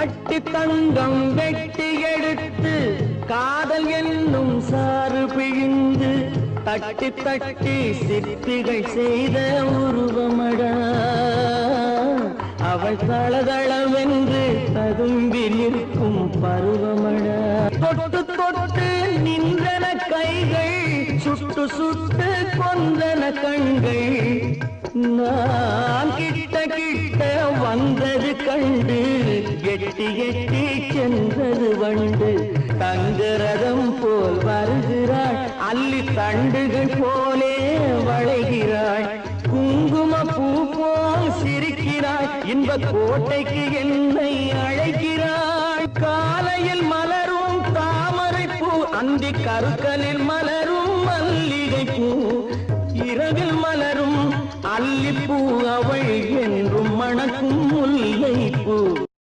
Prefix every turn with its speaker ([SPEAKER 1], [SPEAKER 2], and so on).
[SPEAKER 1] கட்டி தங்கம் வெட்டி எடுத்து காதல் என்னும் சாறு பிழிந்து தட்டி தட்டி சிற்பிகள் செய்த உருவமடா அவள் தளதளவென்று ததும்பி நிற்கும் பருவமடா தொட்டு தொட்டு நின்றன கைகள் சுட்டு சுட்டு கொந்தன கண்கள் நான் கிட்ட கிட்ட வந்தது கண்டு எட்டி எட்டி சென்றது வண்டு தங்கரதம் போல் வருகிறாள் அல்லி தண்டுகள் போலே வளைகிறாள் குங்கும பூ போல் சிரிக்கிறாள் இன்ப கோட்டைக்கு என்னை அழைக்கிறாள் காலையில் மலரும் தாமரை பூ அந்தி கருக்கலில் மலரும் மல்லிகை பூ இரவில் மலரும் அல்லிப்பூ